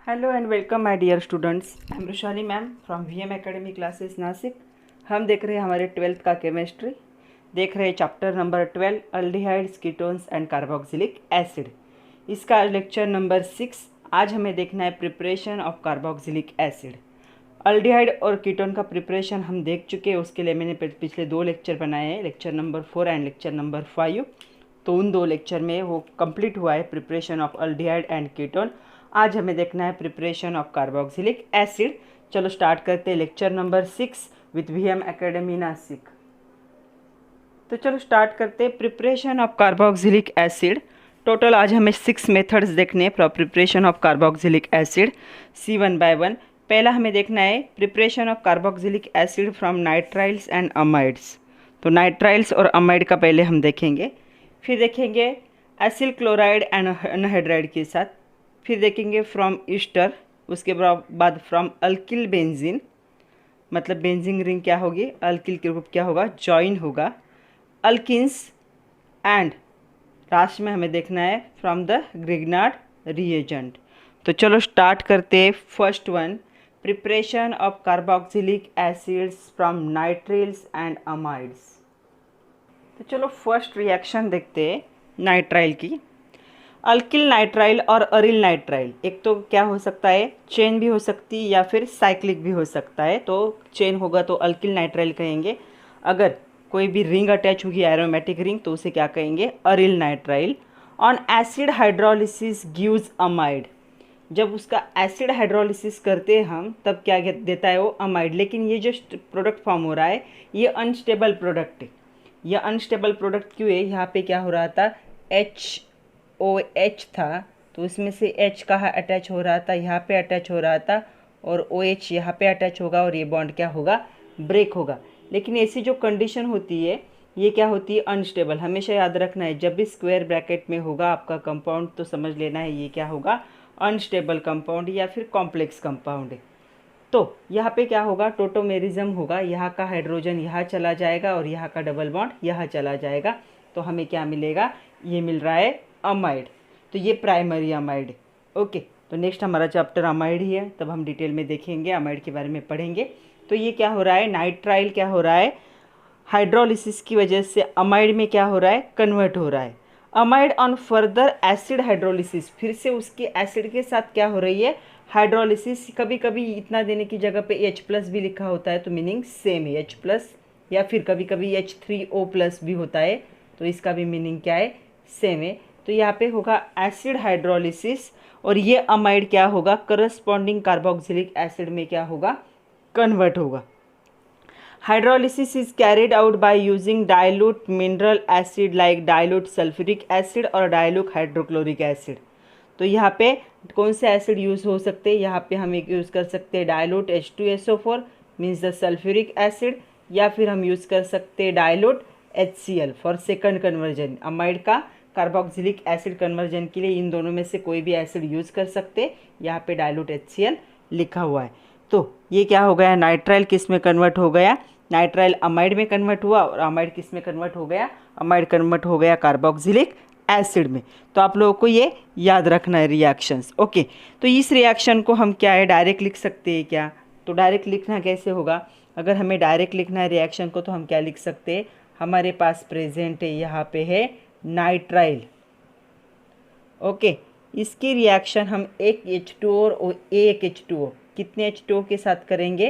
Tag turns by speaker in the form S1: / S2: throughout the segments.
S1: Hello and welcome my dear students. I am Vrushali ma'am from VM academy classes Nashik. हम देख रहे हैं हमारे 12th का केमिस्ट्री, देख रहे हैं chapter number 12 aldehydes ketones and carboxylic acid. इसका लेक्चर नंबर 6। आज हमें देखना है preparation of carboxylic acid. Aldehyde और कीटोन का प्रिपरेशन हम देख चुके हैं, उसके लिए मैंने पिछले 2 लेक्चर बनाए हैं, lecture number 4 and lecture number 5। तो उन 2 लेक्चर में वो कंप्लीट हुआ है preparation of aldehyde and ketone. आज हमें देखना है प्रिपरेशन ऑफ कार्बोक्सिलिक एसिड। चलो स्टार्ट करते हैं lecture number 6 with VM academy Nashik. तो चलो स्टार्ट करते हैं preparation of carboxylic acid. Total आज हमें 6 मेथड्स देखने हैं for preparation of carboxylic acid, see 1 by 1। पहला हमें देखना है preparation of carboxylic acid from nitriles and amides. तो नाइट्राइल्स और अमाइड का पहले हम देखेंगे, फिर देखेंगे एसिल क्लोराइड एंड अनहाइड्राइड के साथ, फिर देखेंगे फ्रॉम ईस्टर, उसके बाद फ्रॉम अल्किल बेंजीन, मतलब बेंजीन रिंग क्या होगी, अल्किल के ग्रुप क्या होगा, जॉइन होगा, अल्किन्स, एंड लास्ट में हमें देखना है फ्रॉम द ग्रिग्नार्ड रिएजेंट। तो चलो स्टार्ट करते हैं first one, preparation of carboxylic acids from nitriles and amides. तो चलो फर्स्ट रिएक्शन देखते हैं नाइट्राइल की। अल्किल नाइट्राइल और अरिल नाइट्राइल, एक तो क्या हो सकता है, चेन भी हो सकती है या फिर साइक्लिक भी हो सकता है। तो चेन होगा तो अल्किल नाइट्राइल कहेंगे, अगर कोई भी रिंग अटैच होगी एरोमेटिक रिंग तो उसे क्या कहेंगे, aryl nitrile. On acid hydrolysis gives amide, जब उसका एसिड हाइड्रोलिसिस करते हैं हम तब क्या देता है वो, अमाइड। लेकिन ये जो प्रोडक्ट फॉर्म हो रहा है ये अनस्टेबल प्रोडक्ट है। यह अनस्टेबल प्रोडक्ट क्यों है, यहाँ पे क्या हो रहा था, HOH था तो उसमें से H कहाँ अटैच हो रहा था, यहाँ पे अटैच हो रहा था, और OH यहाँ पे अटैच होगा और ये बॉन्ड क्या होगा, ब्रेक होगा। लेकिन ऐसी जो कंडीशन होती है ये क्या होती है, अनस्टेबल। हमेशा याद रखना है जब भी स्क्वायर ब्रैकेट में होगा आपका कंपाउंड तो समझ लेना है ये क्या होगा, अनस्टेबल कंपाउंड या फिर कॉम्प्लेक्स कंपाउंड है। तो यहाँ पे क्या होगा, टोटोमेरिज्म होगा, यहाँ का हाइड्रोजन यहाँ चला जाएगा और यहाँ का डबल बॉन्ड यहाँ चला जाएगा। तो हमें क्या मिलेगा, ये मिल रहा है अमाइड। तो ये प्राइमरी अमाइड। ओके, तो नेक्स्ट हमारा चैप्टर अमाइड ही है, तब हम डिटेल में देखेंगे, अमाइड के बारे में पढ़ेंगे। तो ये क्या हो रहा है, नाइट्राइल क्या हो रहा है, हाइड्रोलिसिस की वजह से अमाइड में क्या हो रहा है, कन्वर्ट हो रहा है। Amide on further acid hydrolysis, फिर से उसके एसिड के साथ क्या हो रही है, हाइड्रोलिसिस। कभी कभी इतना देने की जगह पे H+ भी लिखा होता है तो मीनिंग सेम है, H+, या फिर कभी कभी H3O+ भी होता है तो इसका भी मीनिंग क्या है, सेम है। तो यहाँ पे होगा एसिड हाइड्रोलिसिस और ये अमाइड क्या होगा, करस्पॉन्डिंग कार्बोक्सिलिक एसिड में क्या होगा, कन्वर्ट होगा। Hydrolysis is carried out by using dilute mineral acid like dilute sulphuric acid और डाइल्यूट हाइड्रोक्लोरिक एसिड। तो यहाँ पे कौन से एसिड यूज़ हो सकते हैं, यहाँ पे हम एक यूज़ कर सकते हैं dilute H2SO4 means the sulphuric acid, या फिर हम यूज़ कर सकते हैं dilute HCl for second conversion. Amide का कार्बोक्सिलिक एसिड कन्वर्जन के लिए इन दोनों में से कोई भी एसिड यूज़ कर सकते हैं, यहाँ पे डाइल्यूट HCl लिखा हुआ है। तो ये क्या हो गया, नाइट्राइल किस में कन्वर्ट हो गया, नाइट्राइल अमाइड में कन्वर्ट हुआ, और अमाइड किस में कन्वर्ट हो गया, अमाइड कन्वर्ट हो गया कार्बोक्सिलिक एसिड में। तो आप लोगों को ये याद रखना है रिएक्शंस। ओके, तो इस रिएक्शन को हम क्या है, डायरेक्ट लिख सकते हैं क्या, तो डायरेक्ट लिखना कैसे होगा, अगर हमें डायरेक्ट लिखना है रिएक्शन को तो हम क्या लिख सकते हैं, हमारे पास प्रेजेंट है, यहाँ पे है नाइट्राइल। ओके, इसकी रिएक्शन हम एक H2O और एक H2O, कितने H2O के साथ करेंगे,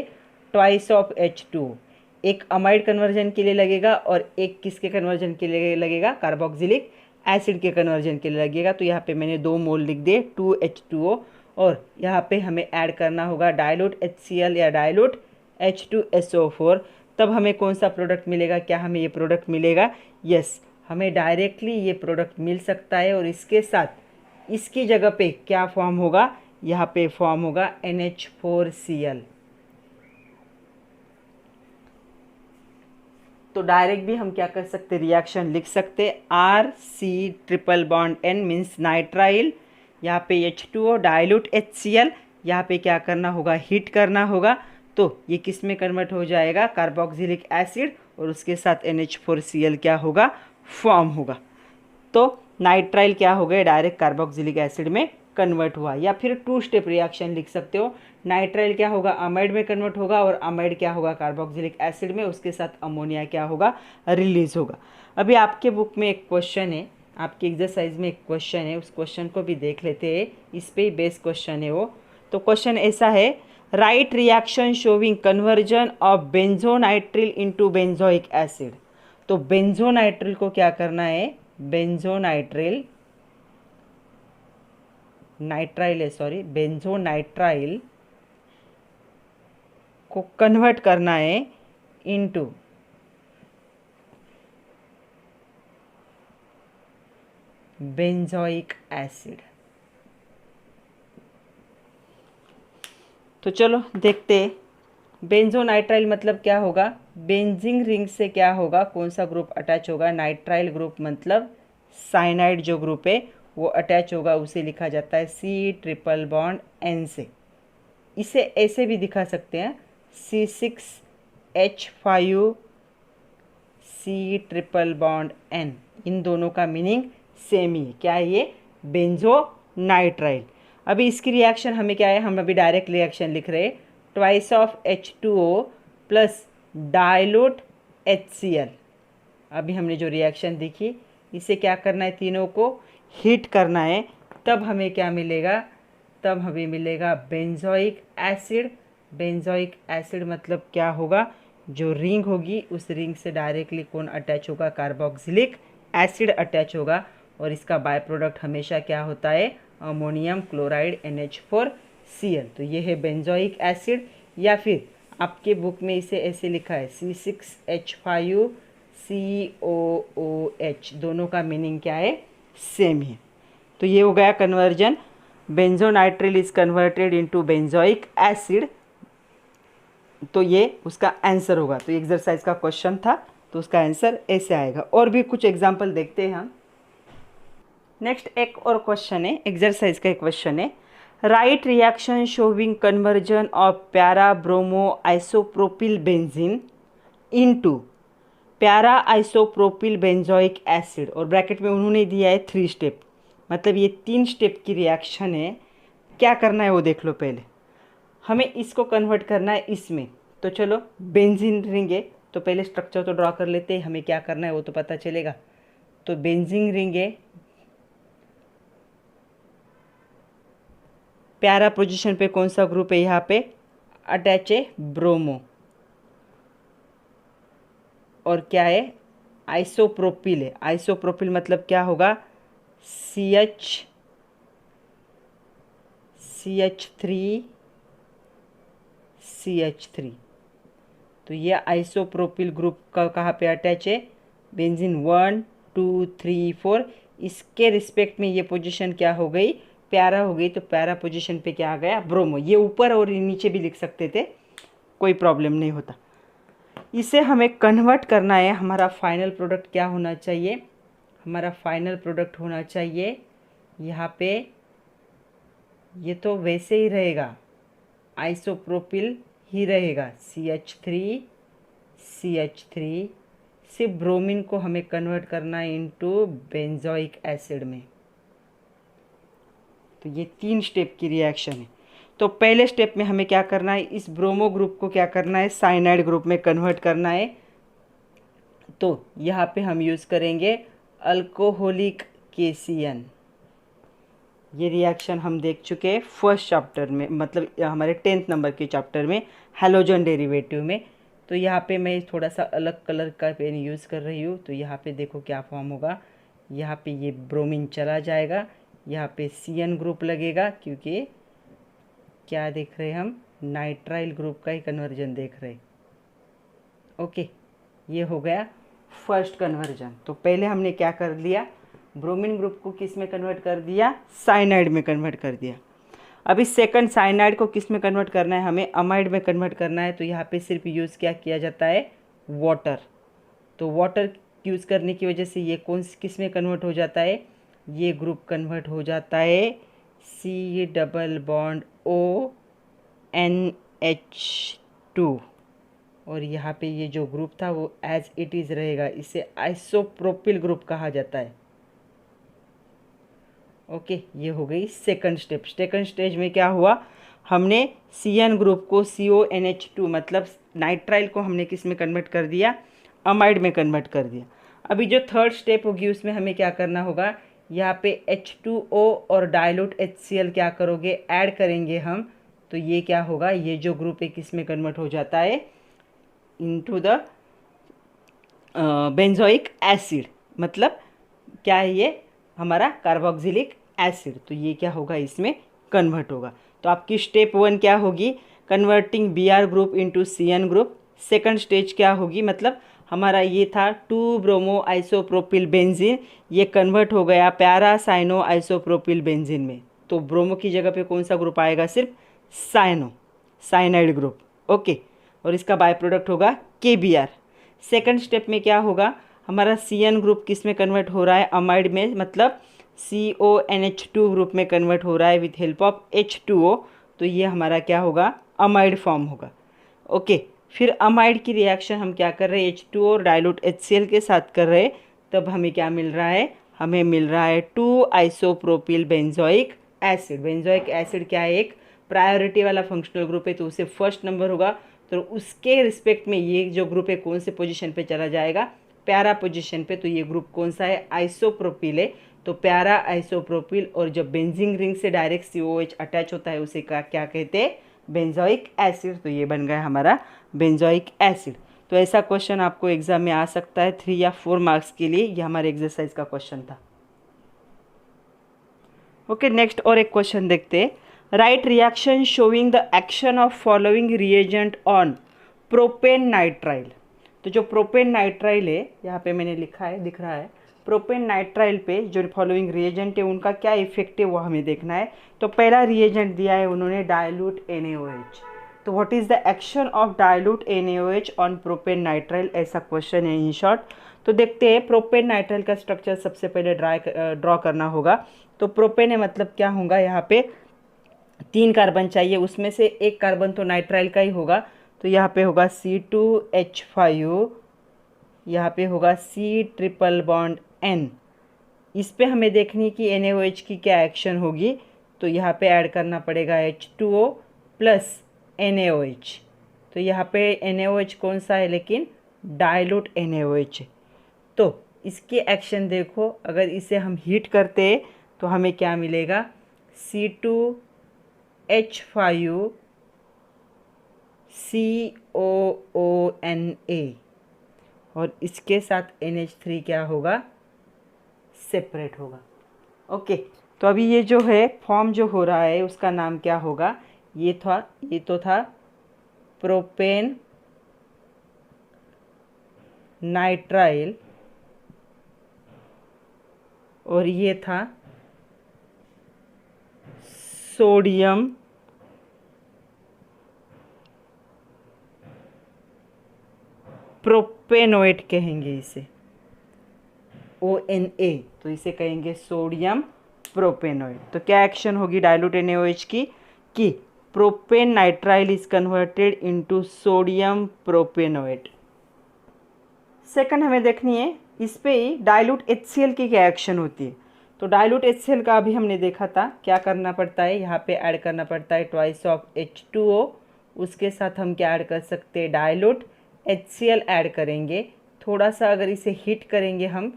S1: ट्वाइस ऑफ H2O। एक अमाइड कन्वर्जन के लिए लगेगा और एक किसके कन्वर्जन के लिए लगेगा, कार्बोक्सिलिक एसिड के कन्वर्जन के लिए लगेगा। तो यहाँ पे मैंने 2 मोल लिख दिए, 2H2O, और यहाँ पे हमें ऐड करना होगा डाइल्यूट HCl या डाइल्यूट H2SO4। तब हमें कौन सा प्रोडक्ट मिलेगा, क्या हमें ये प्रोडक्ट मिलेगा, यस, हमें डायरेक्टली ये प्रोडक्ट मिल सकता है। और इसके साथ इसकी जगह पे क्या फॉर्म होगा, यहाँ पे फॉर्म होगा NH4Cl। तो डायरेक्ट भी हम क्या कर सकते, रिएक्शन लिख सकते, RC∧N मीन्स नाइट्राइल, यहाँ पे H2O डाइल्यूट HCl, यहाँ पे क्या करना होगा, हीट करना होगा। तो ये किस में कन्वर्ट हो जाएगा, कार्बोक्सिलिक एसिड, और उसके साथ NH4Cl क्या होगा, फॉर्म होगा। तो नाइट्राइल क्या हो गए, डायरेक्ट कार्बोक्सिलिक एसिड में कन्वर्ट हुआ, या फिर 2 स्टेप रिएक्शन लिख सकते हो। नाइट्राइल क्या होगा, अमाइड में कन्वर्ट होगा, और अमाइड क्या होगा, कार्बोक्सिलिक एसिड में, उसके साथ अमोनिया क्या होगा, रिलीज होगा। अभी आपके बुक में एक क्वेश्चन है, आपकी एक्सरसाइज में एक क्वेश्चन है, उस क्वेश्चन को भी देख लेते हैं, इस पे ही बेस्ड क्वेश्चन है वो। तो क्वेश्चन ऐसा है, right reaction showing conversion of benzonitrile into benzoic acid. तो बेंजोनाइट्रिल को क्या करना है, बेंजोनाइट्रिल नाइट्राइल है, सॉरी, बेंजोनाइट्राइल को कन्वर्ट करना है इनटू बेंजोइक एसिड। तो चलो देखते हैं, बेंजोनाइट्राइल मतलब क्या होगा, बेंजीन रिंग से क्या होगा, कौन सा ग्रुप अटैच होगा, नाइट्राइल ग्रुप मतलब साइनाइड जो ग्रुप है वो अटैच होगा, उसे लिखा जाता है C ट्रिपल बॉन्ड N से। इसे ऐसे भी दिखा सकते हैं, C6H5 C triple bond N। इन दोनों का मीनिंग सेम ही है, क्या है ये, बेंजोनाइट्राइल। अभी इसकी रिएक्शन हमें क्या है, हम अभी डायरेक्ट रिएक्शन लिख रहे हैं, twice of H2O plus dilute HCl। अभी हमने जो रिएक्शन देखी, इसे क्या करना है, तीनों को हीट करना है, तब हमें क्या मिलेगा, तब हमें मिलेगा बेंजोइक एसिड। बेंजोइक एसिड मतलब क्या होगा, जो रिंग होगी उस रिंग से डायरेक्टली कौन अटैच होगा, कार्बोक्सिलिक एसिड अटैच होगा, और इसका बाय प्रोडक्ट हमेशा क्या होता है, अमोनियम क्लोराइड NH4Cl। तो ये है बेंजोइक एसिड, या फिर आपके बुक में इसे ऐसे लिखा है C6H5COOH, दोनों का मीनिंग क्या है, सेम है। तो ये हो गया conversion, benzonitrile is converted into benzoic acid. तो ये उसका आंसर होगा। तो एक्सरसाइज का क्वेश्चन था, तो उसका आंसर ऐसे आएगा। और भी कुछ एग्जांपल देखते हैं हम। नेक्स्ट एक और क्वेश्चन है, एक्सरसाइज का एक क्वेश्चन है, right reaction showing conversion of para bromo isopropyl benzene into para isopropyl benzoic acid, और ब्रैकेट में उन्होंने दिया है 3 स्टेप, मतलब ये 3 स्टेप की रिएक्शन है। क्या करना है वो देख लो, पहले हमें इसको कन्वर्ट करना है इसमें। तो चलो, बेंजीन रिंग है तो पहले स्ट्रक्चर तो ड्रॉ कर लेते हैं, हमें क्या करना है वो तो पता चलेगा। तो बेंजीन रिंग है, प्यारा पोजीशन पे कौन सा ग्रुप है, यहाँ पे अटैच है ब्रोमो, और क्या है, आइसोप्रोपिल है। आइसोप्रोपिल मतलब क्या होगा, CH3CH3। तो ये आइसोप्रोपिल ग्रुप का कहाँ पे अटैच है, बेंजीन 1 2 3 4। इसके रिस्पेक्ट में ये पोजीशन क्या हो गई, प्यारा हो गई। तो प्यारा पोजीशन पे क्या आ गया, ब्रोमो। ये ऊपर और नीचे भी लिख सकते थे, कोई प्रॉब्लम नहीं होता। इसे हमें कन्वर्ट करना है, हमारा फाइनल प्रोडक्ट क्या होना चाहिए, हमारा फाइनल प्रोडक्ट होना चाहिए यहाँ पे, ये तो वैसे ही रहेगा, आइसोप्रोपिल ही रहेगा, CH3CH3। सिर्फ ब्रोमीन को हमें कन्वर्ट करना है इनटू बेंजोइक एसिड में। तो ये 3 स्टेप की रिएक्शन है। तो पहले स्टेप में हमें क्या करना है, इस ब्रोमो ग्रुप को क्या करना है, साइनाइड ग्रुप में कन्वर्ट करना है। तो यहाँ पे हम यूज़ करेंगे अल्कोहलिक KCN। ये रिएक्शन हम देख चुके हैं फर्स्ट चैप्टर में, मतलब हमारे 10th नंबर के चैप्टर में, हैलोजन डेरिवेटिव में। तो यहाँ पे मैं थोड़ा सा अलग कलर का पेन यूज़ कर रही हूँ। तो यहाँ पे देखो क्या फॉर्म होगा, यहाँ पे ये ब्रोमीन चला जाएगा, यहाँ पे CN ग्रुप लगेगा, क्योंकि क्या देख रहे हैं हम, नाइट्राइल ग्रुप का ही कन्वर्जन देख रहे हैं। ओके, ये हो गया फर्स्ट कन्वर्जन। तो पहले हमने क्या कर लिया, ब्रोमीन ग्रुप को किस में कन्वर्ट कर दिया, साइनाइड में कन्वर्ट कर दिया। अभी सेकंड साइनाइड को किस में कन्वर्ट करना है, हमें अमाइड में कन्वर्ट करना है। तो यहाँ पे सिर्फ यूज़ क्या किया जाता है, वाटर। तो वाटर यूज़ करने की वजह से ये कौन किस में कन्वर्ट हो जाता है, ये ग्रुप कन्वर्ट हो जाता है C≡NH2। और यहाँ पे ये जो ग्रुप था वो एज इट इज़ रहेगा, इसे आइसोप्रोपिल ग्रुप कहा जाता है। ओके, ये हो गई सेकंड स्टेप। सेकंड स्टेज में क्या हुआ, हमने CN ग्रुप को CONH2 मतलब नाइट्राइल को हमने किस में कन्वर्ट कर दिया, अमाइड में कन्वर्ट कर दिया। अभी जो थर्ड स्टेप होगी उसमें हमें क्या करना होगा, यहाँ पे H2O और डाइल्यूट HCl क्या करोगे, ऐड करेंगे हम, तो ये क्या होगा, ये जो ग्रुप है किस में कन्वर्ट हो जाता है, इनटू द बेंजोइक एसिड, मतलब क्या है ये, हमारा कार्बोक्सिलिक एसिड। तो ये क्या होगा, इसमें कन्वर्ट होगा। तो आपकी स्टेप 1 क्या होगी, converting Br group into CN group. Second stage क्या होगी, मतलब हमारा ये था 2 ब्रोमो आइसोप्रोपिल बेंजीन, ये कन्वर्ट हो गया पैरा साइनो आइसोप्रोपिल बेंजीन में। तो ब्रोमो की जगह पे कौन सा ग्रुप आएगा, सिर्फ साइनो, साइनाइड ग्रुप। ओके, और इसका बाय प्रोडक्ट होगा KBr। सेकंड स्टेप में क्या होगा, हमारा CN ग्रुप किस में कन्वर्ट हो रहा है, अमाइड में, मतलब CONH2 ग्रुप में कन्वर्ट हो रहा है विथ हेल्प ऑफ H2O। तो ये हमारा क्या होगा, अमाइड फॉर्म होगा। ओके, फिर अमाइड की रिएक्शन हम क्या कर रहे हैं, H2O और डाइल्यूट HCl के साथ कर रहे हैं, तब हमें क्या मिल रहा है, हमें मिल रहा है 2 isopropyl benzoic acid. Benzoic acid क्या है, एक प्रायोरिटी वाला फंक्शनल ग्रुप है, तो उसे फर्स्ट नंबर होगा। तो उसके रिस्पेक्ट में ये जो ग्रुप है कौन से पोजीशन पे चला जाएगा, प्यारा पोजीशन पे। तो ये ग्रुप कौन सा है, आइसोप्रोपिल है, तो प्यारा आइसोप्रोपिल। और जब बेंजीन रिंग से डायरेक्ट COH अटैच होता है उसे क्या कहते हैं, बेंजोइक एसिड। तो ये बन गया हमारा बेंजोइक एसिड। तो ऐसा क्वेश्चन आपको एग्जाम में आ सकता है 3 या 4 मार्क्स के लिए। ये हमारे एक्सरसाइज का क्वेश्चन था। ओके, नेक्स्ट और एक क्वेश्चन देखते हैं। Right reaction showing the action of following reagent on propane nitrile. तो जो प्रोपेन नाइट्राइल है, यहाँ पे मैंने लिखा है, दिख रहा है, प्रोपेन नाइट्राइल पे जो फॉलोइंग रिएजेंट है उनका क्या इफेक्ट है वो हमें देखना है। तो पहला रिएजेंट दिया है उन्होंने डाइल्यूट NaOH। तो what is the action of dilute NaOH on propane nitrile, ऐसा क्वेश्चन है इन शॉर्ट। तो देखते हैं प्रोपेन नाइट्राइल का स्ट्रक्चर सबसे पहले ड्रॉ करना होगा। तो प्रोपेन है मतलब क्या होगा, यहाँ पे 3 कार्बन चाहिए, उसमें से एक कार्बन तो नाइट्राइल का ही होगा। तो यहाँ पे होगा C2H5, यहाँ पे होगा C ट्रिपल बॉन्ड N। इस पे हमें देखनी कि NaOH की क्या एक्शन होगी। तो यहाँ पे ऐड करना पड़ेगा H2O प्लस NaOH। तो यहाँ पे NaOH कौन सा है, लेकिन डाइल्यूट NaOH है। तो इसकी एक्शन देखो, अगर इसे हम हीट करते हैं तो हमें क्या मिलेगा, C2H5 COONA, और इसके साथ NH3 क्या होगा, सेपरेट होगा। ओके, तो अभी ये जो है फॉर्म जो हो रहा है उसका नाम क्या होगा, ये तो था प्रोपेन नाइट्राइल, और ये था सोडियम प्रोपेनोएट कहेंगे इसे, ONA। तो इसे कहेंगे सोडियम प्रोपेनोएट। तो क्या एक्शन होगी डाइल्यूट NaOH की, कि propane nitrile is converted into sodium propanoate. Second हमें देखनी है इस पे ही डाइल्यूट HCl की क्या एक्शन होती है। तो डाइल्यूट HCl का अभी हमने देखा था, क्या करना पड़ता है, यहाँ पे ऐड करना पड़ता है ट्वाइस ऑफ H2O, उसके साथ हम क्या ऐड कर सकते हैं, डाइल्यूट HCl ऐड करेंगे। थोड़ा सा अगर इसे हीट करेंगे हम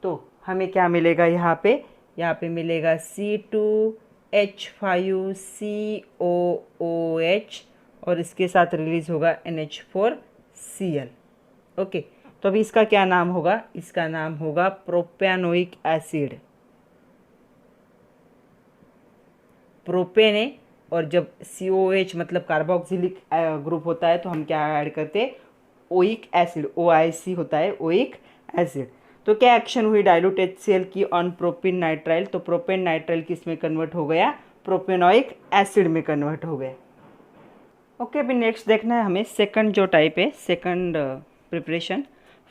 S1: तो हमें क्या मिलेगा, यहाँ पे मिलेगा C2H5COOH, और इसके साथ रिलीज होगा NH4Cl। ओके, तो अभी इसका क्या नाम होगा, इसका नाम होगा प्रोपेनोइक एसिड। प्रोपेन है, और जब COH मतलब कार्बोक्सिलिक ग्रुप होता है तो हम क्या ऐड करते हैं, ओइक एसिड, OIC होता है, ओइक एसिड। तो क्या एक्शन हुई डाइल्यूट HCl की ऑन प्रोपेन नाइट्राइल, तो प्रोपेन नाइट्राइल किस में कन्वर्ट हो गया, प्रोपेनोइक एसिड में कन्वर्ट हो गया। ओके, अभी नेक्स्ट देखना है हमें सेकंड जो टाइप है, second preparation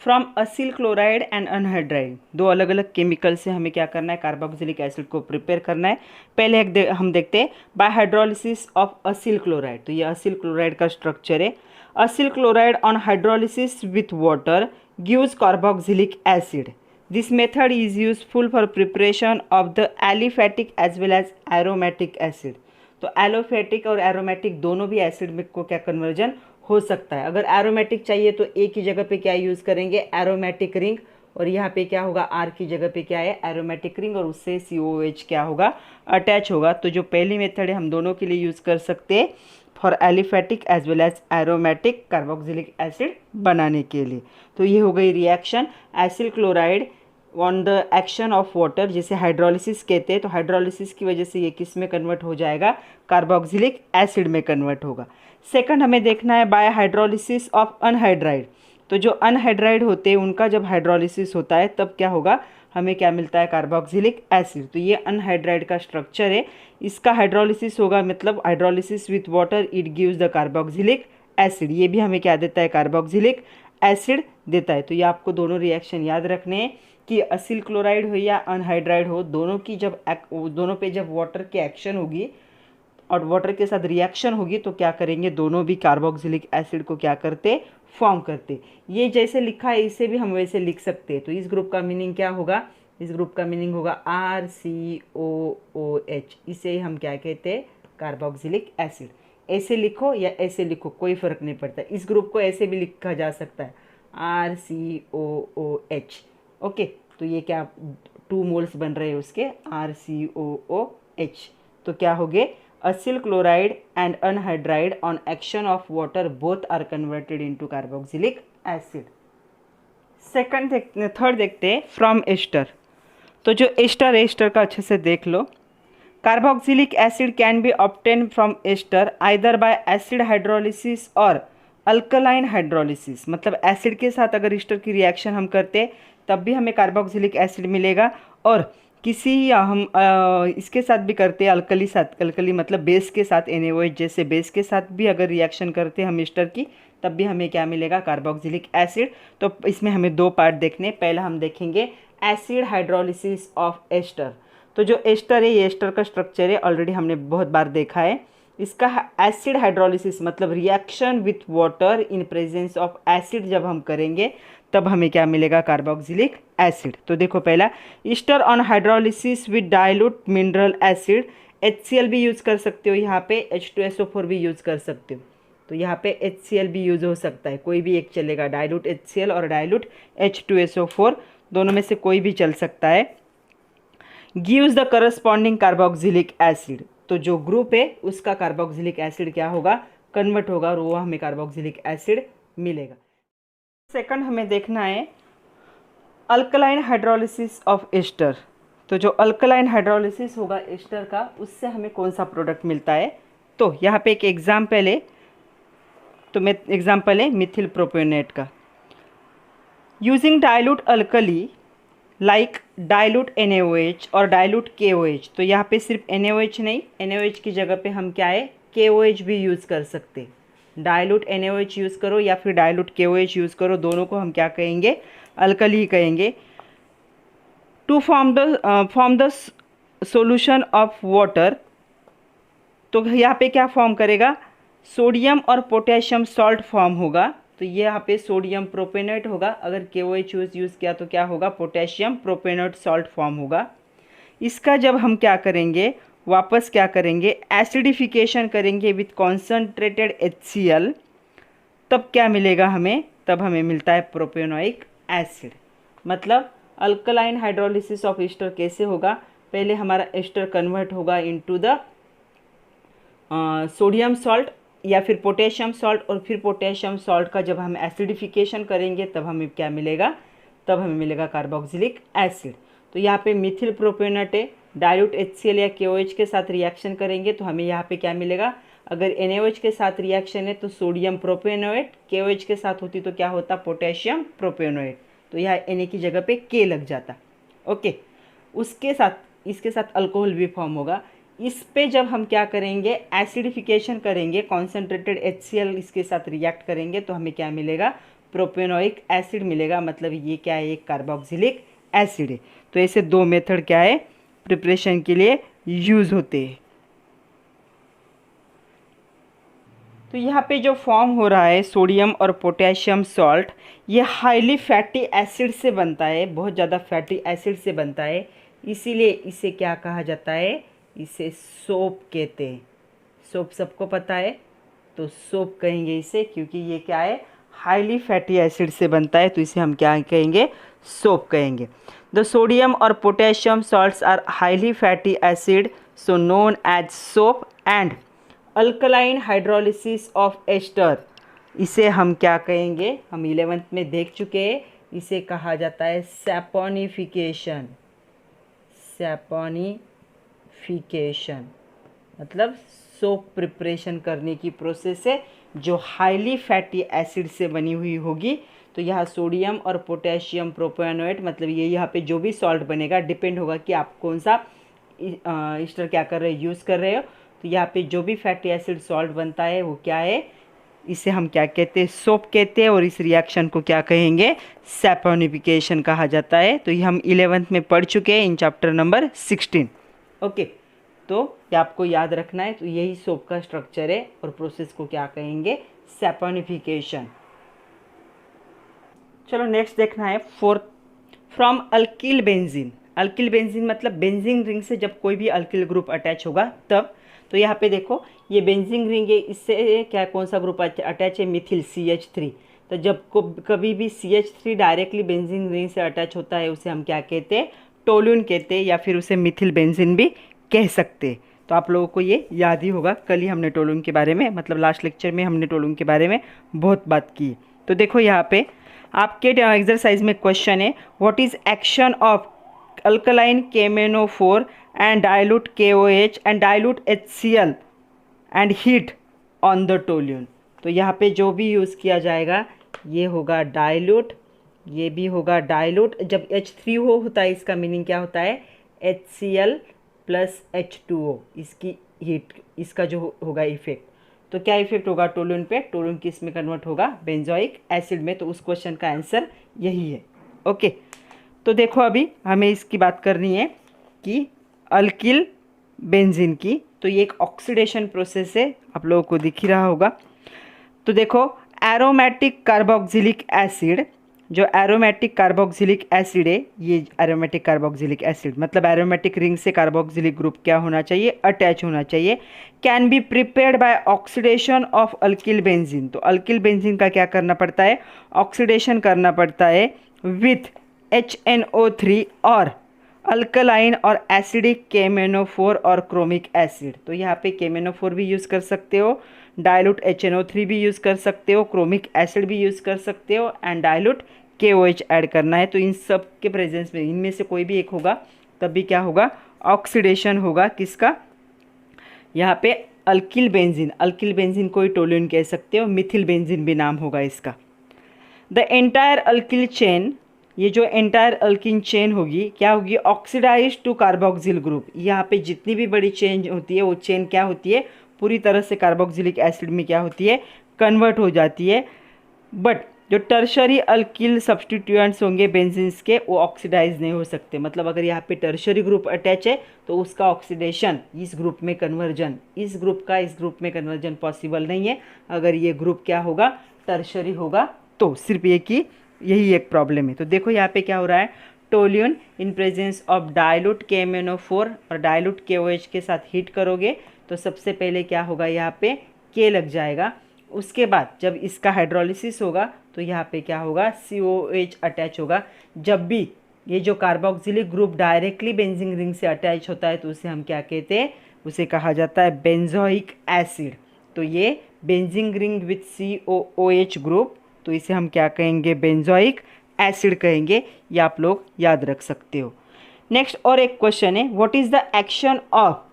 S1: from Aseel chloride and anhydride. 2 अलग अलग केमिकल से हमें क्या करना है, कार्बोक्सिलिक एसिड को प्रिपेयर करना है। पहले हम देखते हैं by hydrolysis of acyl chloride. तो ये असिल क्लोराइड का स्ट्रक्चर है। Acyl chloride on hydrolysis with water gives carboxylic acid. This method is useful for preparation of the aliphatic as well as aromatic acid. तो aliphatic और aromatic दोनों भी acid में को क्या कन्वर्जन हो सकता है। अगर एरोमेटिक चाहिए तो ए की जगह पे क्या यूज़ करेंगे, एरोमेटिक रिंग, और यहाँ पे क्या होगा, आर की जगह पे क्या है, एरोमेटिक रिंग, और उससे COOH क्या होगा, अटैच होगा। तो जो पहली मेथड है हम दोनों के लिए यूज़ कर सकते हैं for aliphatic as well as aromatic carboxylic acid बनाने के लिए। तो ये हो गई reaction acyl chloride on the action of water, जिसे हाइड्रोलिसिस कहते हैं। तो हाइड्रोलिसिस की वजह से ये किस में कन्वर्ट हो जाएगा, कार्बोक्सिलिक एसिड में कन्वर्ट होगा। सेकंड हमें देखना है बाय हाइड्रोलिसिस ऑफ अनहाइड्राइड। तो जो अनहाइड्राइड होते हैं उनका जब हाइड्रोलिसिस होता है तब क्या होगा, हमें क्या मिलता है, कार्बोक्सिलिक एसिड। तो ये अनहाइड्राइड का स्ट्रक्चर है, इसका हाइड्रोलिसिस होगा, मतलब hydrolysis with water it gives the carboxylic acid. ये भी हमें क्या देता है, कार्बोक्सिलिक एसिड देता है। तो ये आपको दोनों रिएक्शन याद रखने हैं कि असिल क्लोराइड हो या अनहाइड्राइड हो, दोनों की जब दोनों पे जब वाटर की एक्शन होगी और वाटर के साथ रिएक्शन होगी तो क्या करेंगे, दोनों भी कार्बोक्सिलिक एसिड को क्या करते, फॉर्म करते। ये जैसे लिखा है इसे भी हम वैसे लिख सकते हैं। तो इस ग्रुप का मीनिंग क्या होगा, इस ग्रुप का मीनिंग होगा RCOOH। इसे हम क्या कहते हैं, कार्बोक्सिलिक एसिड। ऐसे लिखो या ऐसे लिखो कोई फ़र्क नहीं पड़ता, इस ग्रुप को ऐसे भी लिखा जा सकता है, RCOOH। ओके, तो ये क्या 2 मोल्स बन रहे हैं उसके, RCOOH। तो क्या हो गए, acyl chloride and anhydride on action of water both are converted into carboxylic acid. Third देखते हैं फ्रॉम एस्टर। तो जो एस्टर है, एस्टर का अच्छे से देख लो। Carboxylic acid can be obtain from ester either by acid hydrolysis और अल्कलाइन हाइड्रोलिसिस। मतलब एसिड के साथ अगर एस्टर की रिएक्शन हम करते तब भी हमें कार्बोक्सिलिक एसिड मिलेगा, और किसी हम इसके साथ भी करते हैं, अल्कली साथ, अल्कली मतलब बेस के साथ, NaOH जैसे बेस के साथ भी अगर रिएक्शन करते हैं हम एस्टर की, तब भी हमें क्या मिलेगा, कार्बोक्सिलिक एसिड। तो इसमें हमें 2 पार्ट देखने, पहला हम देखेंगे एसिड हाइड्रोलिसिस ऑफ एस्टर। तो जो एस्टर है, ये एस्टर का स्ट्रक्चर है, ऑलरेडी हमने बहुत बार देखा है। इसका एसिड हाइड्रोलिसिस मतलब reaction with water in presence of acid जब हम करेंगे तब हमें क्या मिलेगा, कार्बोक्सिलिक एसिड। तो देखो पहला, Easter on hydrolysis with dilute mineral acid, HCl भी यूज़ कर सकते हो, यहाँ पे H2SO4 भी यूज़ कर सकते हो। तो यहाँ पे HCl भी यूज़ हो सकता है, कोई भी एक चलेगा, डाइल्यूट HCl और डाइल्यूट H2SO4 दोनों में से कोई भी चल सकता है। Gives the corresponding carboxylic acid. तो जो ग्रुप है उसका कार्बोक्सिलिक एसिड क्या होगा, कन्वर्ट होगा, और वो हमें कार्बोक्सिलिक एसिड मिलेगा। सेकंड हमें देखना है अल्कलाइन हाइड्रोलिसिस ऑफ एस्टर। तो जो अल्कलाइन हाइड्रोलिसिस होगा एस्टर का, उससे हमें कौन सा प्रोडक्ट मिलता है। तो यहाँ पे एक एग्जाम्पल है, तो एग्जाम्पल है मिथिल प्रोपेनेट का। Using dilute alkali like dilute NaOH और डाइल्यूट KOH। तो यहाँ पे सिर्फ NaOH नहीं, NaOH की जगह पे हम क्या है, KOH भी यूज़ कर सकते। डाइल्यूट NaOH यूज़ करो या फिर डाइल्यूट KOH यूज़ करो, दोनों को हम क्या कहेंगे, अल्कली कहेंगे। To form the solution of water. तो यहाँ पे क्या फॉर्म करेगा, सोडियम और पोटेशियम सॉल्ट फॉर्म होगा। तो ये यहाँ पे सोडियम प्रोपेनेट होगा, अगर KOH यूज़ किया तो क्या होगा, पोटेशियम प्रोपेनेट सॉल्ट फॉर्म होगा। इसका जब हम क्या करेंगे, वापस क्या करेंगे, एसिडिफिकेशन करेंगे विथ कॉन्सनट्रेटेड HCl, तब क्या मिलेगा हमें, तब हमें मिलता है प्रोपेनोइक एसिड। मतलब अल्कलाइन हाइड्रोलिसिस ऑफ एस्टर कैसे होगा, पहले हमारा एस्टर कन्वर्ट होगा इनटू द सोडियम सॉल्ट या फिर पोटेशियम सॉल्ट, और फिर पोटेशियम सॉल्ट का जब हम एसिडिफिकेशन करेंगे तब हमें क्या मिलेगा, तब हमें मिलेगा कार्बोक्सिलिक एसिड। तो यहाँ पे मिथिल प्रोपेनेट है, डाइल्यूट HCl या KOH के साथ रिएक्शन करेंगे तो हमें यहाँ पे क्या मिलेगा, अगर NaOH के साथ रिएक्शन है तो सोडियम प्रोपेनोएट, KOH के साथ होती तो क्या होता, पोटेशियम प्रोपेनोएट। तो यहाँ Na की जगह पे K लग जाता। ओके, उसके साथ इसके साथ अल्कोहल भी फॉर्म होगा। इस पे जब हम क्या करेंगे, एसिडिफिकेशन करेंगे, कॉन्सेंट्रेटेड HCl इसके साथ रिएक्ट करेंगे तो हमें क्या मिलेगा, प्रोपेनोइक एसिड मिलेगा। मतलब ये क्या है, एक कार्बोक्सिलिक एसिड है। तो ऐसे 2 मेथड क्या है, प्रिपरेशन के लिए यूज़ होते हैं। तो यहाँ पे जो फॉर्म हो रहा है सोडियम और पोटेशियम सॉल्ट, ये हाईली फैटी एसिड से बनता है, बहुत ज़्यादा फैटी एसिड से बनता है, इसीलिए इसे क्या कहा जाता है, इसे सोप कहते हैं। सोप सबको पता है, तो सोप कहेंगे इसे, क्योंकि ये क्या है, हाईली फैटी एसिड से बनता है, तो इसे हम क्या कहेंगे, सोप कहेंगे। द सोडियम और potassium salts are highly fatty acid so known as soap and alkaline hydrolysis of ester, इसे हम क्या कहेंगे, हम 11th में देख चुके हैं, इसे कहा जाता है सैपोनिफिकेशन। सैपोनिफिकेशन मतलब सोप प्रिपरेशन करने की प्रोसेस है जो हाईली फैटी एसिड से बनी हुई होगी। तो यहाँ सोडियम और पोटेशियम प्रोपेनोएट, मतलब ये यहाँ पे जो भी सॉल्ट बनेगा डिपेंड होगा कि आप कौन सा एस्टर क्या कर रहे हो, यूज़ कर रहे हो। तो यहाँ पे जो भी फैटी एसिड सॉल्ट बनता है वो क्या है, इसे हम क्या कहते हैं, सोप कहते हैं, और इस रिएक्शन को क्या कहेंगे, सैपोनिफिकेशन कहा जाता है। तो ये हम 11th में पढ़ चुके हैं इन चैप्टर नंबर 16। ओके, तो ये आपको याद रखना है। तो यही सोप का स्ट्रक्चर है और प्रोसेस को क्या कहेंगे, सैपोनिफिकेशन। चलो नेक्स्ट देखना है fourth, from alkyl benzene. Alkyl benzene मतलब बेंजीन रिंग से जब कोई भी अल्किल ग्रुप अटैच होगा तब। तो यहाँ पे देखो ये बेंजीन रिंग है, इससे क्या कौन सा ग्रुप अटैच है, मिथिल CH3। तो जब कभी भी CH3 डायरेक्टली बेंजीन रिंग से अटैच होता है उसे हम क्या कहते हैं, टोलून कहते हैं, या फिर उसे मिथिल बेंजीन भी कह सकते हैं। तो आप लोगों को ये याद ही होगा, कल ही हमने टोलून के बारे में, मतलब लास्ट लेक्चर में हमने टोलून के बारे में बहुत बात की। तो देखो यहाँ पे आपके एक्सरसाइज में क्वेश्चन है, what is action of alkaline KMnO4 and dilute KOH and dilute HCl and heat on the toluene। तो यहाँ पे जो भी यूज़ किया जाएगा ये होगा डाइल्यूट, ये भी होगा डाइल्यूट। जब H3 होता है इसका मीनिंग क्या होता है, HCl प्लस H2O, इसकी हीट, इसका जो होगा इफेक्ट। तो क्या इफेक्ट होगा टोलून पे, टोलून किस में कन्वर्ट होगा, बेंजोइक एसिड में। तो उस क्वेश्चन का आंसर यही है। ओके, तो देखो अभी हमें इसकी बात करनी है कि अल्किल बेंजीन की। तो ये एक ऑक्सीडेशन प्रोसेस है, आप लोगों को दिख ही रहा होगा। तो देखो एरोमेटिक कार्बोक्सिलिक एसिड, जो एरोमेटिक कार्बोक्सिलिक एसिड है, ये एरोमेटिक कार्बोक्सिलिक एसिड मतलब एरोमेटिक रिंग से कार्बोक्सिलिक ग्रुप क्या होना चाहिए, अटैच होना चाहिए। Can be prepared by oxidation of alkyl benzene. तो अल्किल बेंजीन का क्या करना पड़ता है, ऑक्सीडेशन करना पड़ता है विथ HNO3 और अल्कलाइन और एसिडिक KMnO4 और क्रोमिक एसिड। तो यहाँ पे KMnO4 भी यूज़ कर सकते हो, डाइल्यूट HNO3 भी यूज़ कर सकते हो, क्रोमिक एसिड भी यूज़ कर सकते हो, एंड डाइल्यूट KOH ऐड करना है। तो इन सब के प्रेजेंस में इनमें से कोई भी एक होगा तब भी क्या होगा, ऑक्सीडेशन होगा किसका, यहाँ पे अल्किल बेंजीन। अल्किल बेंजीन को ही टोलून कह सकते हो, मिथिल बेंजीन भी नाम होगा इसका। द एंटायर अल्किल चेन, ये जो एंटायर अल्किन चेन होगी क्या होगी, ऑक्सीडाइज टू कार्बोक्सिल ग्रुप। यहाँ पे जितनी भी बड़ी चेन होती है वो चेन क्या होती है, पूरी तरह से कार्बोक्सिलिक एसिड में क्या होती है, कन्वर्ट हो जाती है। बट जो टर्शरी अल्किल सब्सटीट्यूएंट्स होंगे बेंजीन्स के, वो ऑक्सीडाइज नहीं हो सकते। मतलब अगर यहाँ पे टर्शरी ग्रुप अटैच है तो उसका ऑक्सीडेशन, इस ग्रुप में कन्वर्जन, इस ग्रुप का इस ग्रुप में कन्वर्जन पॉसिबल नहीं है अगर ये ग्रुप क्या होगा, टर्शरी होगा। तो सिर्फ ये कि यही एक प्रॉब्लम है। तो देखो यहाँ पे क्या हो रहा है, toluene in presence of dilute KMnO4 और डाइल्यूट KOH के साथ हीट करोगे तो सबसे पहले क्या होगा, यहाँ पे K लग जाएगा। उसके बाद जब इसका हाइड्रोलिसिस होगा तो यहाँ पे क्या होगा, COH अटैच होगा। जब भी ये जो carboxylic group directly benzene ring से अटैच होता है तो उसे हम क्या कहते हैं, उसे कहा जाता है बेंजोइक एसिड। तो ये benzene ring with COOH group, तो इसे हम क्या कहेंगे, बेंजोइक एसिड कहेंगे। ये आप लोग याद रख सकते हो। नेक्स्ट और एक क्वेश्चन है, what is the action of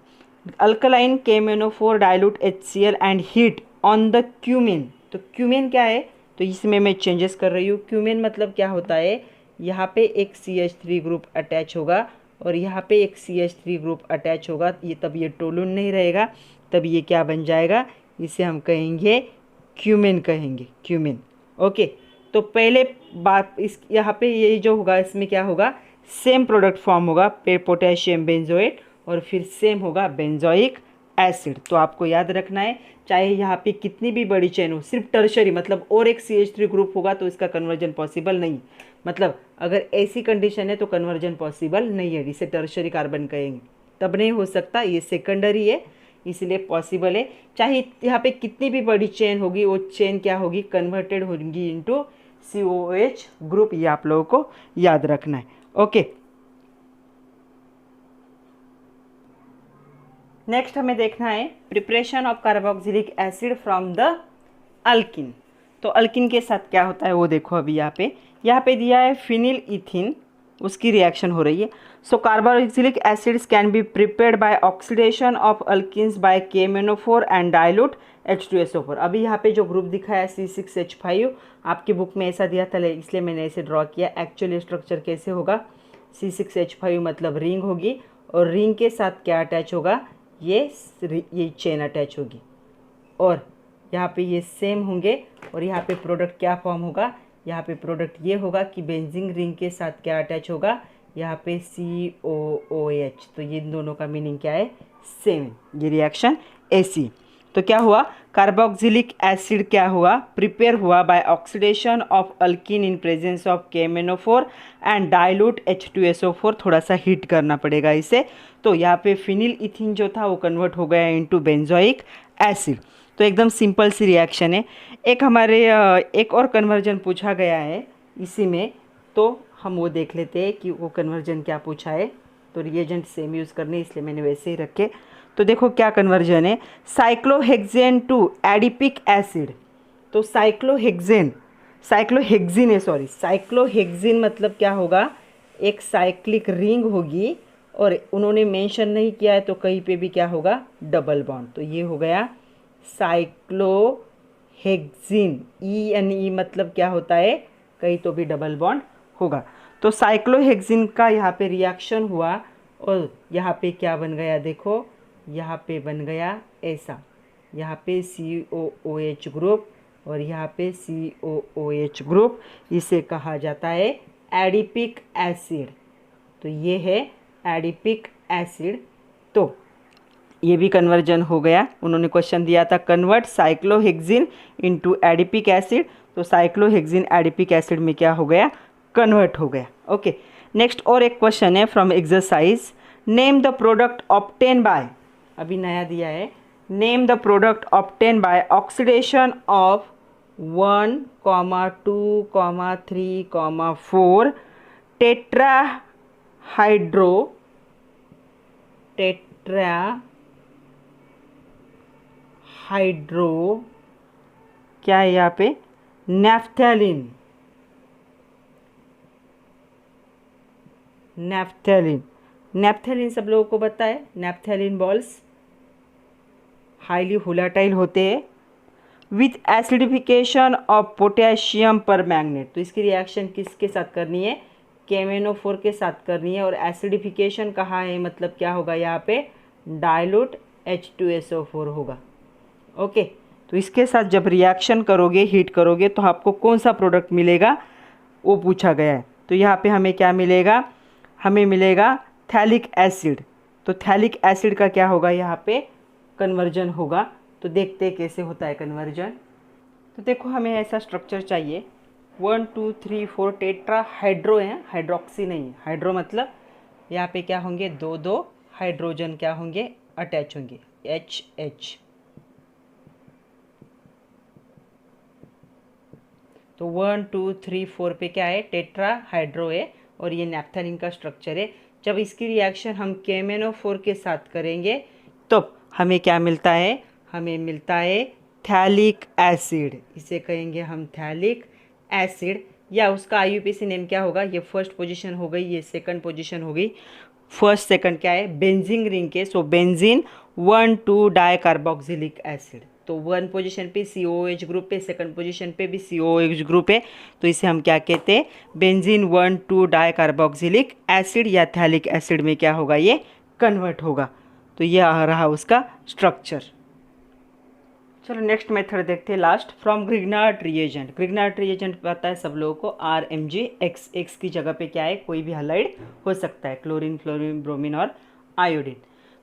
S1: alkaline KMnO4 dilute HCl and heat on the cumin. तो क्यूमिन क्या है, तो इसमें मैं चेंजेस कर रही हूँ। क्यूमिन मतलब क्या होता है, यहाँ पे एक CH3 ग्रुप अटैच होगा और यहाँ पे एक CH3 ग्रुप अटैच होगा, ये तब ये टोलून नहीं रहेगा, तब ये क्या बन जाएगा, इसे हम कहेंगे क्यूमिन कहेंगे, क्यूमिन। ओके, तो पहले बात इस यहाँ पे ये जो होगा इसमें क्या होगा, सेम प्रोडक्ट फॉर्म होगा, पोटेशियम बेंजोएट, और फिर सेम होगा बेंजोइक एसिड। तो आपको याद रखना है चाहे यहाँ पे कितनी भी बड़ी चेन हो, सिर्फ टर्शरी मतलब और एक CH3 ग्रुप होगा तो इसका कन्वर्जन पॉसिबल नहीं। मतलब अगर ऐसी कंडीशन है तो कन्वर्जन पॉसिबल नहीं है, इसे टर्शरी कार्बन कहेंगे, तब नहीं हो सकता, ये सेकेंडरी है इसलिए पॉसिबल है। चाहे यहाँ पे कितनी भी बड़ी चेन होगी वो चेन क्या होगी, कन्वर्टेड होगी इनटू COH ग्रुप, ये आप लोगों को याद रखना है। ओके, नेक्स्ट हमें देखना है preparation of carboxylic acid from the alkene. तो अल्किन के साथ क्या होता है वो देखो, अभी यहाँ पे दिया है फिनिल इथिन, उसकी रिएक्शन हो रही है। So carboxylic acids can be prepared by oxidation of alkenes by KMnO4 and dilute H2SO4। अभी यहाँ पे जो ग्रुप दिखाया है C6H5, आपकी बुक में ऐसा दिया था इसलिए मैंने ऐसे ड्रॉ किया। एक्चुअल स्ट्रक्चर कैसे होगा, C6H5 मतलब रिंग होगी और रिंग के साथ क्या अटैच होगा, ये चेन अटैच होगी और यहाँ पे ये सेम होंगे और यहाँ पे प्रोडक्ट क्या फॉर्म होगा, यहाँ पे प्रोडक्ट ये होगा कि बेंजीन रिंग के साथ क्या अटैच होगा, यहाँ पे COOH। तो ये दोनों का मीनिंग क्या है, सेम, ये रिएक्शन ऐसी। तो क्या हुआ, कार्बोक्सिलिक एसिड क्या हुआ, प्रिपेयर हुआ by oxidation of alkene in presence of KMnO4 and dilute H2SO4। थोड़ा सा हीट करना पड़ेगा इसे। तो यहाँ पे फिनिल इथिन जो था वो कन्वर्ट हो गया इनटू बेंजोइक एसिड। तो एकदम सिंपल सी रिएक्शन है। एक हमारे एक और कन्वर्जन पूछा गया है इसी में, तो हम वो देख लेते हैं कि वो कन्वर्जन क्या पूछा है। तो रिएजेंट सेम यूज़ करने इसलिए मैंने वैसे ही रखे। तो देखो क्या कन्वर्जन है, साइक्लोहेक्सेन टू एडिपिक एसिड। तो साइक्लोहेक्सेन है, सॉरी, साइक्लोहेक्सेन मतलब क्या होगा, एक साइक्लिक रिंग होगी और उन्होंने मेंशन नहीं किया है तो कहीं पे भी क्या होगा, डबल बॉन्ड। तो ये हो गया साइक्लोहेक्सिन, E मतलब क्या होता है, कहीं तो भी डबल बॉन्ड होगा। तो साइक्लोहेक्सिन का यहाँ पे रिएक्शन हुआ और यहाँ पे क्या बन गया, देखो यहाँ पे बन गया ऐसा, यहाँ पे COOH ग्रुप और यहाँ पे COOH ग्रुप, इसे कहा जाता है एडिपिक एसिड। तो ये है एडिपिक एसिड। तो ये भी कन्वर्जन हो गया। उन्होंने क्वेश्चन दिया था convert cyclohexene into adipic acid, तो साइक्लोहेक्सिन एडिपिक एसिड में क्या हो गया, कन्वर्ट हो गया। ओके, नेक्स्ट और एक क्वेश्चन है from exercise, name the product obtain bye, अभी नया दिया है, name the product obtain bye oxidation of 1, 2, 3, 4 tetrahydro क्या है यहाँ पे, नैफ्थैलिन। नैफ्थैलिन सब लोगों को पता है, नैफ्थैलिन बॉल्स हाईली वोलेटाइल होते हैं विथ एसिडिफिकेशन ऑफ पोटेशियम पर मैग्नेट। तो इसकी रिएक्शन किसके साथ करनी है, KMnO4 के साथ करनी है और एसिडिफिकेशन कहाँ है, मतलब क्या होगा यहाँ पे, डाइल्यूट H2SO4 होगा। ओके, तो इसके साथ जब रिएक्शन करोगे, हीट करोगे तो आपको कौन सा प्रोडक्ट मिलेगा वो पूछा गया है। तो यहाँ पे हमें क्या मिलेगा, हमें मिलेगा थैलिक एसिड। तो थैलिक एसिड का क्या होगा, यहाँ पे कन्वर्जन होगा। तो देखते हैं कैसे होता है कन्वर्जन। तो देखो हमें ऐसा स्ट्रक्चर चाहिए, 1, 2, 3, 4 टेट्राहाइड्रो है, हाइड्रोक्सी नहीं है। हाइड्रो मतलब यहाँ पे क्या होंगे, दो हाइड्रोजन क्या होंगे, अटैच होंगे, HH। तो 1, 2, 3, 4 पे क्या है, टेट्राहाइड्रो है और ये नैफ्थैलिन का स्ट्रक्चर है। जब इसकी रिएक्शन हम KMnO4 के साथ करेंगे तो हमें क्या मिलता है, हमें मिलता है थैलिक एसिड, इसे कहेंगे हम थैलिक एसिड, या उसका IUPAC नेम क्या होगा, ये फर्स्ट पोजीशन हो गई, ये सेकंड पोजीशन हो गई। फर्स्ट सेकंड क्या है, बेंजीन रिंग के, सो बेंजीन 1, 2 डाई कार्बोक्सिलिक एसिड। तो 1 पोजीशन पे COOH ग्रुप पे, सेकंड पोजीशन पे भी COOH ग्रुप है, तो इसे हम क्या कहते हैं, बेंजीन 1, 2 डाई कार्बोक्सिलिक एसिड या थैलिक एसिड में क्या होगा, ये कन्वर्ट होगा। तो ये आ रहा उसका स्ट्रक्चर। चलो नेक्स्ट मेथड देखते हैं, last, from Grignard reagent. Grignard reagent पता है सब लोगों को, RMgX, X की जगह पे क्या है, कोई भी हैलाइड हो सकता है, क्लोरीन, फ्लोरीन, ब्रोमीन और आयोडीन।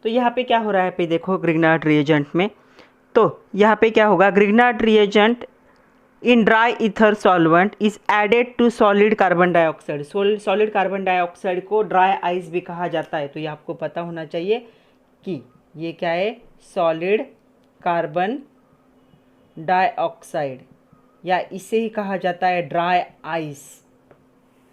S1: तो यहाँ पे क्या हो रहा है, पे देखो ग्रिग्नार्ड रिएजेंट में, तो यहाँ पे क्या होगा, Grignard reagent in dry ether solvent is added to solid carbon dioxide. Solid carbon dioxide को ड्राई आइस भी कहा जाता है, तो ये आपको पता होना चाहिए कि ये क्या है, सॉलिड कार्बन डाइऑक्साइड, या इसे ही कहा जाता है ड्राई आइस,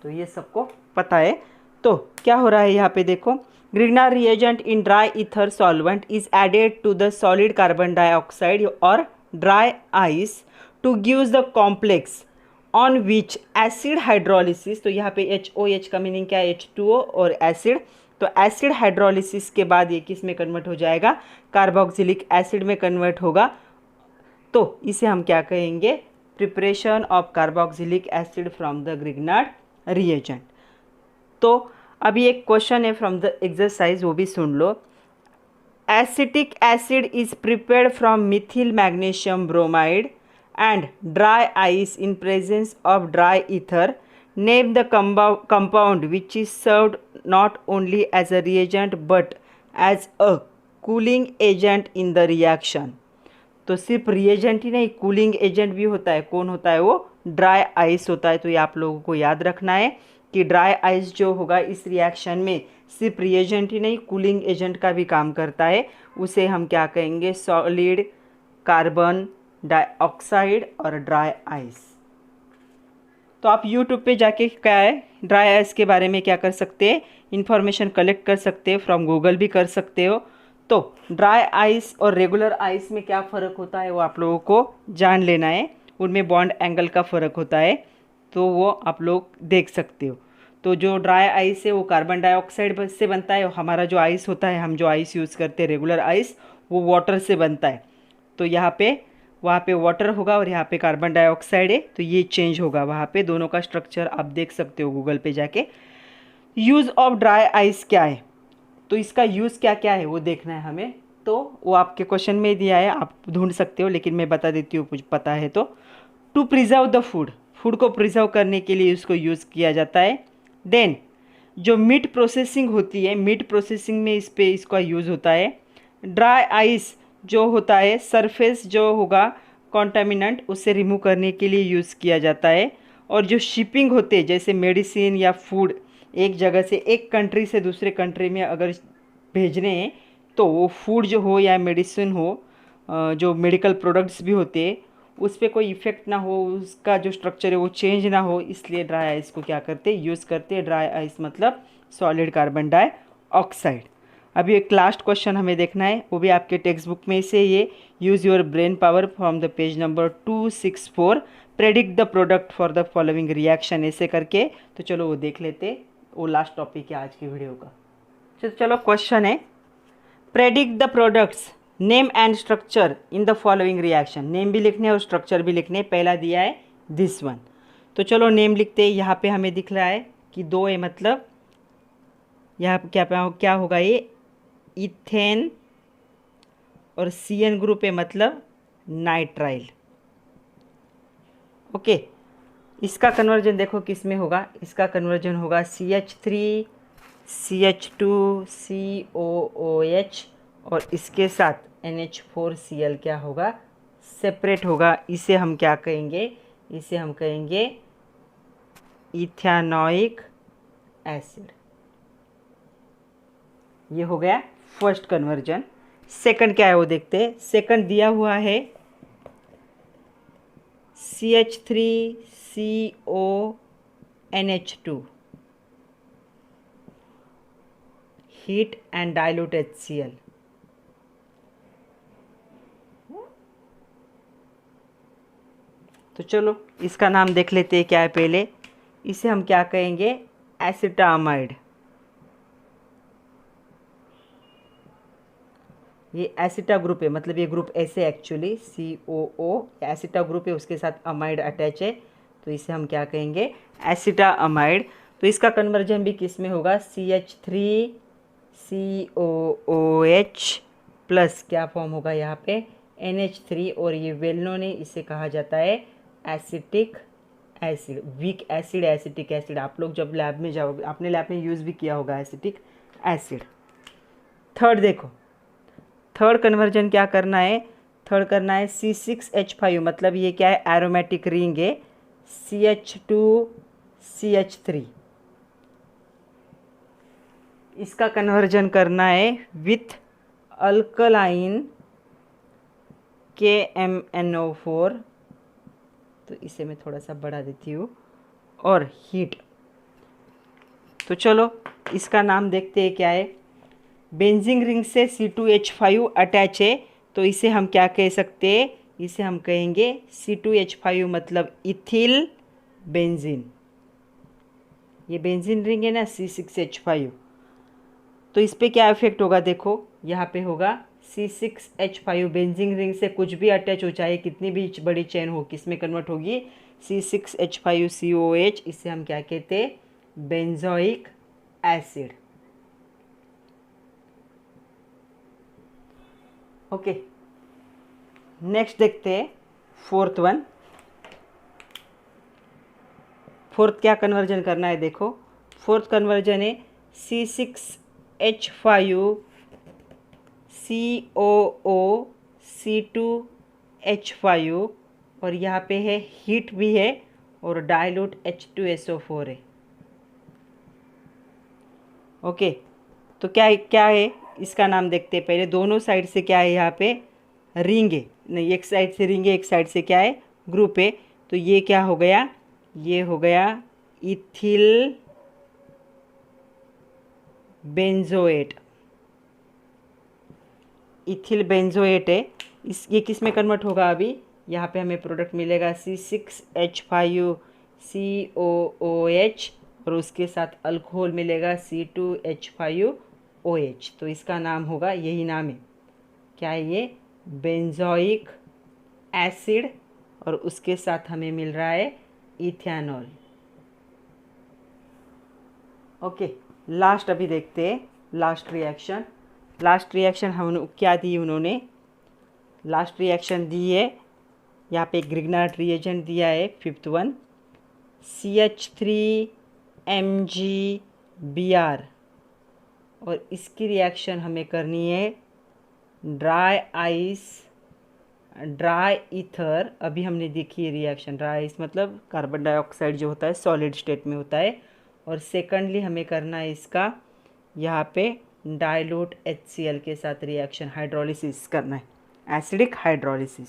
S1: तो ये सबको पता है। तो क्या हो रहा है यहाँ पे देखो, Grignard reagent in dry ether solvent is added to the solid carbon dioxide और dry ice to gives the complex on which acid hydrolysis, तो यहाँ पे HOH का मीनिंग क्या है, H2O और एसिड, तो एसिड हाइड्रोलिसिस के बाद ये किस में कन्वर्ट हो जाएगा, कार्बोक्सिलिक एसिड में कन्वर्ट होगा। तो इसे हम क्या कहेंगे, preparation of carboxylic acid from the Grignard reagent. तो अभी एक क्वेश्चन है फ्रॉम द एक्सरसाइज, वो भी सुन लो। Acetic acid is prepared from methyl magnesium bromide and dry ice in presence of dry ether. Name the compound which is served not only as a reagent but as a cooling agent in the reaction. तो सिर्फ reagent ही नहीं, cooling agent भी होता है। कौन होता है वो, ड्राई आइस होता है। तो ये आप लोगों को याद रखना है कि ड्राई आइस जो होगा इस रिएक्शन में सिर्फ रिएजेंट ही नहीं, कूलिंग एजेंट का भी काम करता है। उसे हम क्या कहेंगे, सॉलिड कार्बन डाइऑक्साइड और ड्राई आइस। तो आप YouTube पे जाके क्या है, ड्राई आइस के बारे में क्या कर सकते हैं, इन्फॉर्मेशन कलेक्ट कर सकते हो, फ्रॉम गूगल भी कर सकते हो। तो ड्राई आइस और रेगुलर आइस में क्या फ़र्क होता है वो आप लोगों को जान लेना है। उनमें बॉन्ड एंगल का फ़र्क होता है, तो वो आप लोग देख सकते हो। तो जो ड्राई आइस है वो कार्बन डाइऑक्साइड से बनता है, और हमारा जो आइस होता है, हम जो आइस यूज़ करते हैं रेगुलर आइस, वो वाटर से बनता है। तो यहाँ पे वहाँ पे वाटर होगा और यहाँ पे कार्बन डाइऑक्साइड है, तो ये चेंज होगा वहाँ पे। दोनों का स्ट्रक्चर आप देख सकते हो गूगल पे जाके। यूज़ ऑफ ड्राई आइस क्या है, तो इसका यूज़ क्या क्या है वो देखना है हमें। तो वो आपके क्वेश्चन में दिया है, आप ढूंढ सकते हो, लेकिन मैं बता देती हूँ, कुछ पता है तो। To preserve the food, food को प्रिजर्व करने के लिए इसको यूज़ किया जाता है। देन जो मीट प्रोसेसिंग होती है, मीट प्रोसेसिंग में इसका यूज़ होता है। ड्राई आइस जो होता है, सरफेस जो होगा कॉन्टामिनेंट, उससे रिमूव करने के लिए यूज़ किया जाता है। और जो शिपिंग होते हैं, जैसे मेडिसिन या फूड, एक जगह से, एक कंट्री से दूसरे कंट्री में अगर भेजने हैं, तो वो फूड जो हो या मेडिसिन हो, जो मेडिकल प्रोडक्ट्स भी होते हैं, उस पर कोई इफ़ेक्ट ना हो, उसका जो स्ट्रक्चर है वो चेंज ना हो, इसलिए ड्राई आइस को क्या करते हैं, यूज़ करते हैं। ड्राई आइस मतलब सॉलिड कार्बन डाइऑक्साइड। अभी एक लास्ट क्वेश्चन हमें देखना है, वो भी आपके टेक्स्ट बुक में से, ये use your brain power from the page number 264, predict the product for the following reaction, ऐसे करके। तो चलो वो देख लेते, वो लास्ट टॉपिक है आज की वीडियो का। चलो क्वेश्चन है, predict the products name and structure in the following reaction. Name भी लिखने और स्ट्रक्चर भी लिखने। पहला दिया है दिस वन, तो चलो नेम लिखते हैं। यहाँ पे हमें दिख रहा है कि 2 है, मतलब यहाँ क्या होगा, ये इथेन, और CN ग्रुप है मतलब नाइट्राइल। ओके, इसका कन्वर्जन देखो किस में होगा, इसका कन्वर्जन होगा CH3 CH2 COOH, और इसके साथ NH4Cl क्या होगा, सेपरेट होगा। इसे हम क्या कहेंगे, इसे हम कहेंगे इथेनोइक एसिड। ये हो गया फर्स्ट कन्वर्जन। सेकंड क्या है वो देखते हैं। सेकंड दिया हुआ है CH3CONH2, heat and dilute HCl। तो चलो इसका नाम देख लेते हैं क्या है पहले। इसे हम क्या कहेंगे, एसिटामाइड। ये एसिटा ग्रुप है, मतलब ये ग्रुप ऐसे एक्चुअली COO एसिटा ग्रुप है, उसके साथ अमाइड अटैच है, तो इसे हम क्या कहेंगे, एसिटा अमाइड। तो इसका कन्वर्जन भी किस में होगा, CH3COOH प्लस क्या फॉर्म होगा यहाँ पे, NH3, और ये वेल नोन है, इसे कहा जाता है acetic acid, weak acid, acetic acid. आप लोग जब लैब में जाओगे, आपने लैब में यूज़ भी किया होगा एसिटिक एसिड। थर्ड देखो, थर्ड कन्वर्जन क्या करना है, थर्ड करना है C6H5, मतलब ये क्या है, एरोमेटिक रिंग है, CH2CH3। इसका कन्वर्जन करना है विथ अल्कलाइन KMnO4, तो इसे मैं थोड़ा सा बढ़ा देती हूँ, और हीट। तो चलो इसका नाम देखते हैं क्या है। बेंजीन रिंग से C2H5 अटैच है, तो इसे हम क्या कह सकते हैं, इसे हम कहेंगे C2H5 मतलब इथिल बेंजीन। ये बेंजीन रिंग है ना C6H5, तो इस पर क्या इफेक्ट होगा, देखो यहाँ पे होगा C6H5 बेंजीन रिंग से कुछ भी अटैच हो, चाहे कितनी भी बड़ी चेन हो, किस में कन्वर्ट होगी, C6H5COH। इसे हम क्या कहते हैं, बेंजोइक एसिड। ओके, नेक्स्ट देखते हैं फोर्थ वन। फोर्थ क्या कन्वर्जन करना है, देखो फोर्थ कन्वर्जन है C6H5COO C2H5, और यहाँ पे है हीट भी है और डाइल्यूट H2SO4 है। ओके, तो क्या क्या है, इसका नाम देखते हैं पहले। दोनों साइड से क्या है, यहाँ पे रिंग है, नहीं एक साइड से रिंग है, एक साइड से क्या है, ग्रुप है। तो ये क्या हो गया, ये हो गया इथिल बेंजोएट। इथिल बेंजोएट है, इस ये किस में कन्वर्ट होगा, अभी यहाँ पे हमें प्रोडक्ट मिलेगा C6H5COOH, और उसके साथ अल्कोहल मिलेगा C2H5OH। तो इसका नाम होगा, यही नाम है, क्या है ये, बेंजोइक एसिड, और उसके साथ हमें मिल रहा है इथेनॉल। ओके, लास्ट अभी देखते हैं लास्ट रिएक्शन। लास्ट रिएक्शन हम क्या दी उन्होंने, लास्ट रिएक्शन दी है, यहाँ पे ग्रिग्नार्ड रिएजेंट दिया है फिफ्थ वन, CH3MgBr, और इसकी रिएक्शन हमें करनी है ड्राई आइस ड्राई ईथर। अभी हमने देखी है रिएक्शन, ड्राई आइस मतलब कार्बन डाइऑक्साइड जो होता है सॉलिड स्टेट में होता है, और सेकंडली हमें करना है इसका यहाँ पे डाइल्यूट HCl के साथ रिएक्शन, हाइड्रोलिसिस करना है, एसिडिक हाइड्रोलिसिस।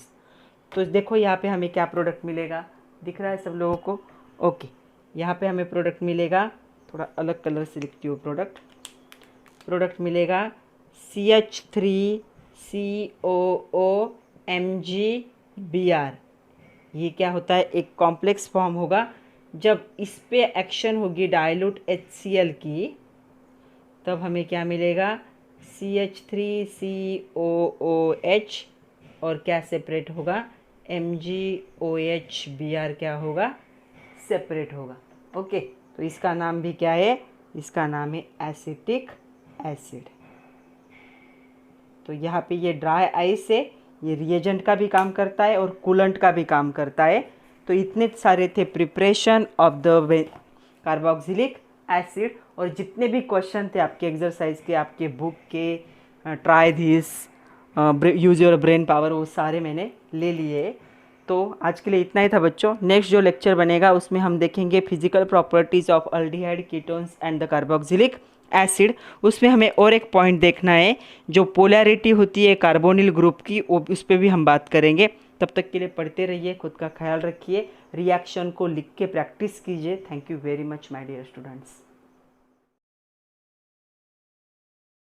S1: तो देखो यहाँ पे हमें क्या प्रोडक्ट मिलेगा, दिख रहा है सब लोगों को। ओके, यहाँ पे हमें प्रोडक्ट मिलेगा, थोड़ा अलग कलर से लिखती हूँ, प्रोडक्ट मिलेगा CH3COOMgBr। ये क्या होता है, एक कॉम्प्लेक्स फॉर्म होगा। जब इस पे एक्शन होगी डाइल्यूट HCl की, तब हमें क्या मिलेगा, CH3COOH, और क्या सेपरेट होगा, MgOHBr क्या होगा, सेपरेट होगा। ओके, तो इसका नाम भी क्या है, इसका नाम है एसिटिक एसिड। तो यहाँ पे ये ड्राई आइस है, ये रिएजेंट का भी काम करता है और कूलेंट का भी काम करता है। तो इतने सारे थे preparation of the carboxylic acid, और जितने भी क्वेश्चन थे आपके एक्सरसाइज के, आपके बुक के, try this, use your brain power, वो सारे मैंने ले लिए। तो आज के लिए इतना ही था बच्चों। नेक्स्ट जो लेक्चर बनेगा उसमें हम देखेंगे physical properties of aldehyde, ketones and the carboxylic acid. उसमें हमें और एक पॉइंट देखना है, जो पोलैरिटी होती है कार्बोनिल ग्रुप की, उस पर भी हम बात करेंगे। तब तक के लिए पढ़ते रहिए, खुद का ख्याल रखिए, रिएक्शन को लिख के प्रैक्टिस कीजिए। Thank you very much my dear students.